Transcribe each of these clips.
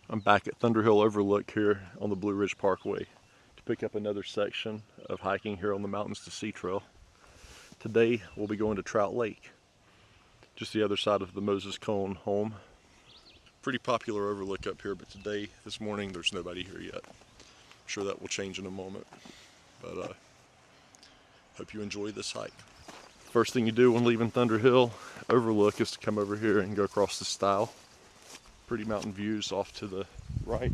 I'm back at Thunderhill Overlook here on the Blue Ridge Parkway to pick up another section of hiking here on the Mountains to Sea Trail. Today we'll be going to Trout Lake, just the other side of the Moses Cone home. Pretty popular overlook up here, but this morning, there's nobody here yet. I'm sure that will change in a moment, but hope you enjoy this hike. First thing you do when leaving Thunderhill Overlook is to come over here and go across the stile. Pretty mountain views off to the right.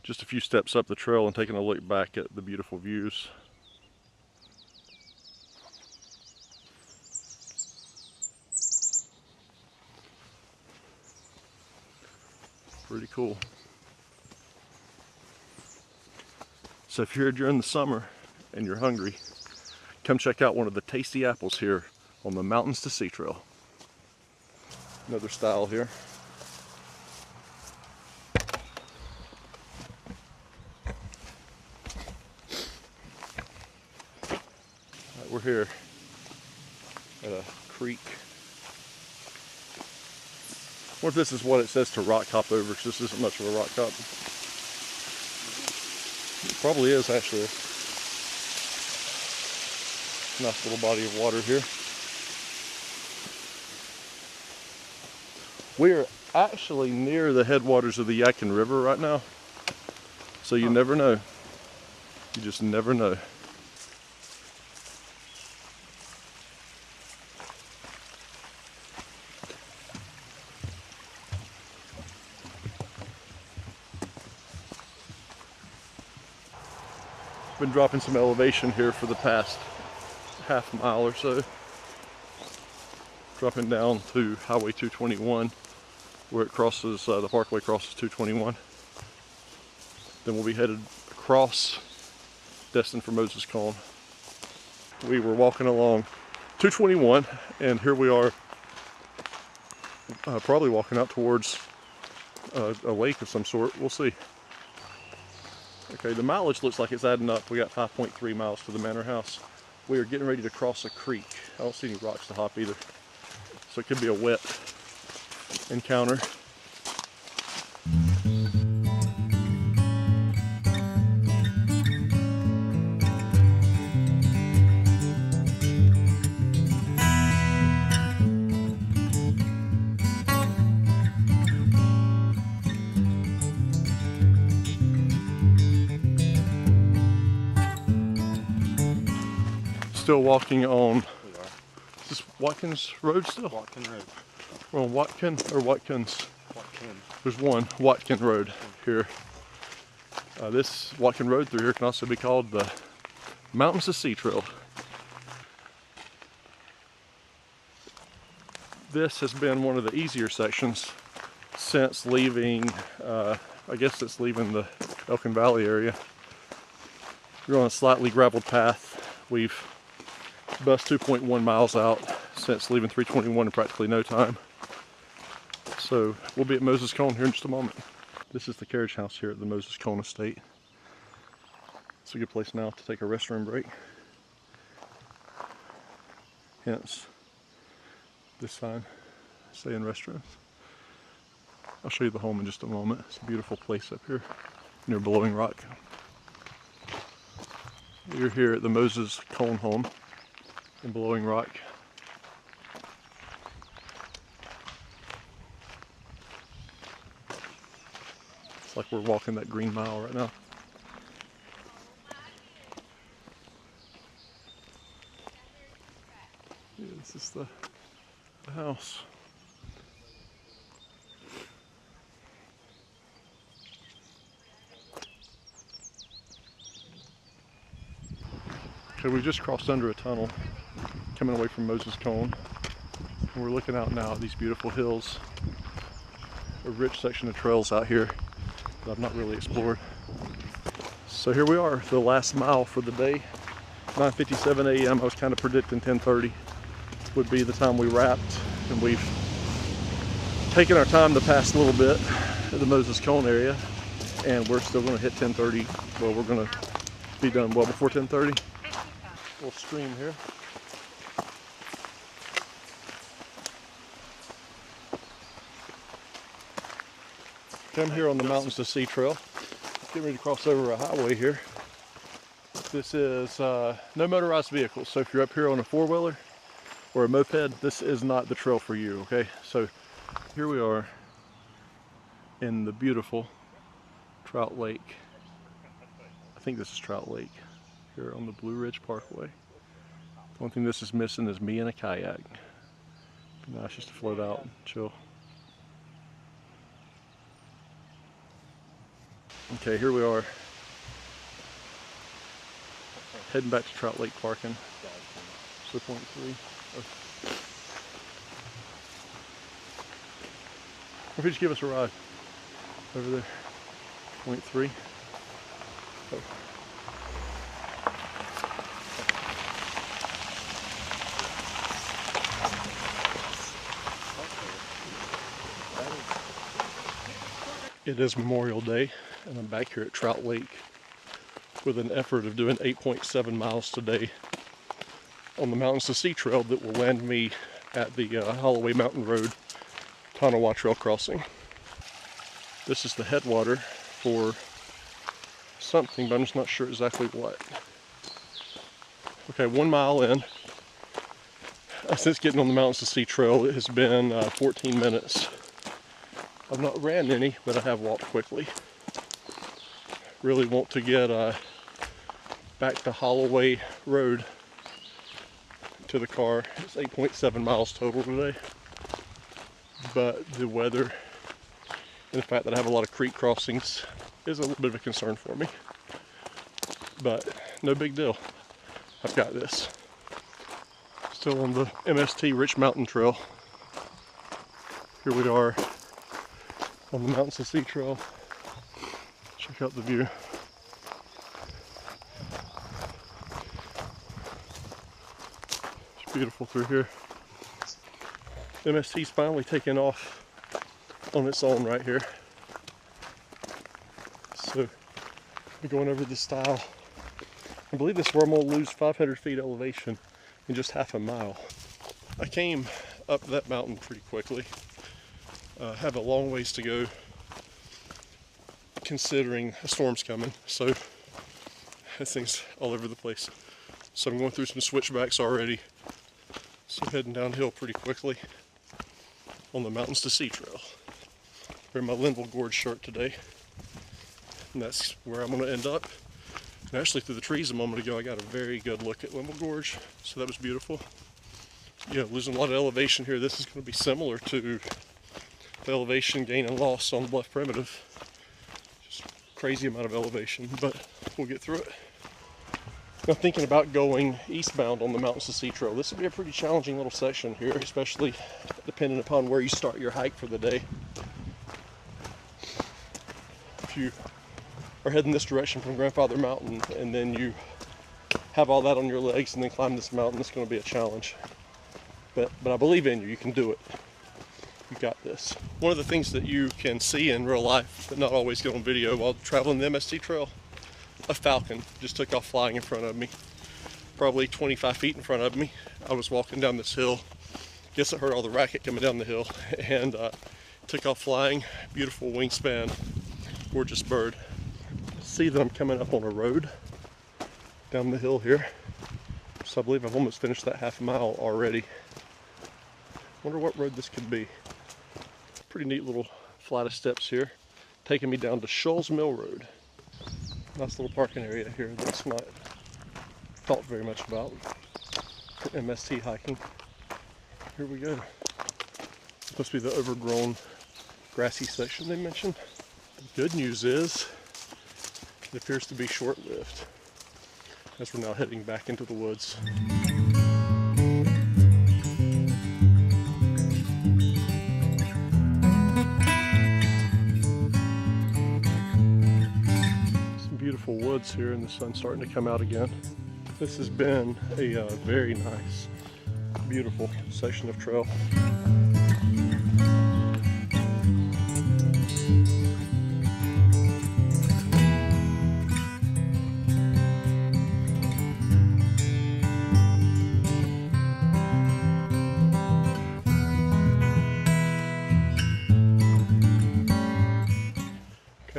Just a few steps up the trail and taking a look back at the beautiful views. Pretty cool. So if you're here during the summer and you're hungry, come check out one of the tasty apples here on the Mountains to Sea Trail. Another stile here. We're here at a creek. I wonder if this is what it says to rock hop over, because this isn't much of a rock hop. It probably is, actually. Nice little body of water here. We are actually near the headwaters of the Yadkin River right now. So you never know. You just never know. Been dropping some elevation here for the past half mile or so. Dropping down to Highway 221 where it crosses, the parkway crosses 221. Then we'll be headed across, destined for Moses Cone. We were walking along 221 and here we are probably walking out towards a lake of some sort. We'll see. Okay, the mileage looks like it's adding up. We got 5.3 miles to the Manor house. We are getting ready to cross a creek. I don't see any rocks to hop either. So it could be a wet encounter. Still walking on, is this Watkins Road still? Watkin Road. We're on Watkin or Watkins? Watkin. There's one, Watkin Road here. This Watkin Road through here can also be called the Mountains to Sea Trail. This has been one of the easier sections since leaving, I guess it's leaving the Elkin Valley area. We're on a slightly graveled path. We've bust 2.1 miles out since leaving 321 in practically no time. So we'll be at Moses Cone here in just a moment. This is the carriage house here at the Moses Cone estate. It's a good place now to take a restroom break. Hence this sign, stay in restrooms. I'll show you the home in just a moment. It's a beautiful place up here near Blowing Rock. We're here at the Moses Cone home in Blowing Rock. It's like we're walking that green mile right now. Yeah, this is the house. Okay, we just crossed under a tunnel coming away from Moses Cone. And we're looking out now at these beautiful hills. A rich section of trails out here that I've not really explored. So here we are, the last mile for the day. 9:57 a.m. I was kind of predicting 10:30 would be the time we wrapped, and we've Taking our time to pass a little bit of the Moses Cone area, and we're still going to hit 10:30. Well, we're going to be done well before 10:30. Little stream here. Come here on the Mountains to Sea Trail. Getting ready to cross over a highway here. This is no motorized vehicles, so if you're up here on a four-wheeler or a moped, this is not the trail for you, okay? So here we are in the beautiful Trout Lake. I think this is Trout Lake here on the Blue Ridge Parkway. The one thing this is missing is me in a kayak. Be nice just to float out and chill. Okay, here we are, heading back to Trout Lake parking. So 0.3. Oh. Or if you just give us a ride over there. 0.3. Oh. It is Memorial Day, and I'm back here at Trout Lake with an effort of doing 8.7 miles today on the Mountains to Sea Trail that will land me at the Holloway Mountain Road Tanawha Trail crossing. This is the headwater for something, but I'm just not sure exactly what. Okay, 1 mile in. Since getting on the Mountains to Sea Trail, it has been 14 minutes. I've not ran any, but I have walked quickly. Really want to get back to Holloway Road to the car. It's 8.7 miles total today. But the weather and the fact that I have a lot of creek crossings is a little bit of a concern for me. But no big deal. I've got this. Still on the MST Rich Mountain Trail. Here we are on the Mountains to Sea Trail. Check out the view. It's beautiful through here. MST's finally taken off on its own right here. So we're going over this stile. I believe this is where I'm going to lose 500 feet elevation in just half a mile. I came up that mountain pretty quickly. Have a long ways to go considering a storm's coming, so this thing's all over the place. So I'm going through some switchbacks already, so I'm heading downhill pretty quickly on the Mountains to Sea Trail. Wearing my Linville Gorge shirt today, and that's where I'm going to end up. And actually through the trees a moment ago I got a very good look at Linville Gorge, so that was beautiful. Yeah, losing a lot of elevation here. This is going to be similar to the elevation gain and loss on the Bluff Primitive. Just crazy amount of elevation, but we'll get through it. I'm thinking about going eastbound on the Mountains to Sea Trail. This will be a pretty challenging little section here, especially depending upon where you start your hike for the day. If you are heading this direction from Grandfather Mountain and then you have all that on your legs and then climb this mountain, it's going to be a challenge. But I believe in you. You can do it. You got this. One of the things that you can see in real life, but not always get on video while traveling the MST Trail, a falcon just took off flying in front of me, probably 25 feet in front of me. I was walking down this hill. Guess I heard all the racket coming down the hill and took off flying. Beautiful wingspan, gorgeous bird. See that I'm coming up on a road down the hill here. So I believe I've almost finished that half mile already. Wonder what road this could be. Pretty neat little flight of steps here, taking me down to Shulls Mill Road. Nice little parking area here that's not thought very much about for MST hiking. Here we go. Supposed to be the overgrown grassy section they mentioned. The good news is it appears to be short-lived as we're now heading back into the woods. Beautiful woods here and the sun's starting to come out again. This has been a very nice, beautiful section of trail.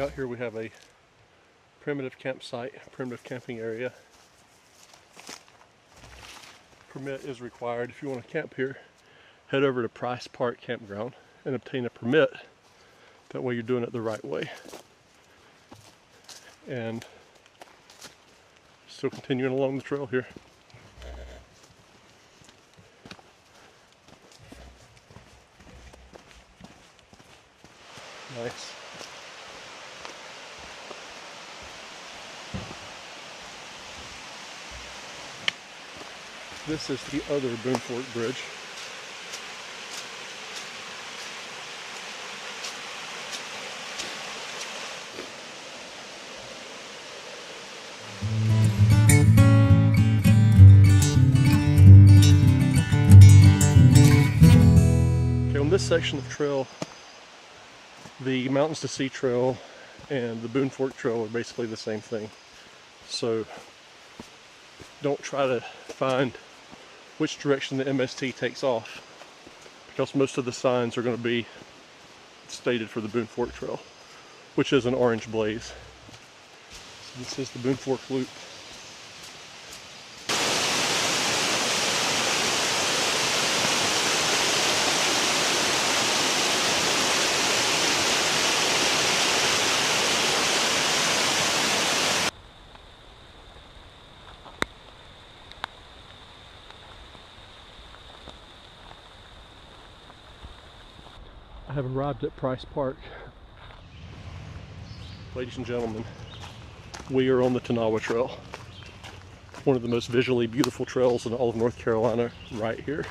Out here we have a primitive campsite, primitive camping area. Permit is required. If you want to camp here, head over to Price Park Campground and obtain a permit. That way you're doing it the right way. And still continuing along the trail here. Nice. This is the other Boone Fork Bridge. Okay, on this section of trail, the Mountains to Sea Trail and the Boone Fork Trail are basically the same thing. So don't try to find which direction the MST takes off, because most of the signs are going to be stated for the Boone Fork Trail, which is an orange blaze. So this is the Boone Fork Loop. I have arrived at Price Park. Ladies and gentlemen, we are on the Tanawha Trail. One of the most visually beautiful trails in all of North Carolina right here.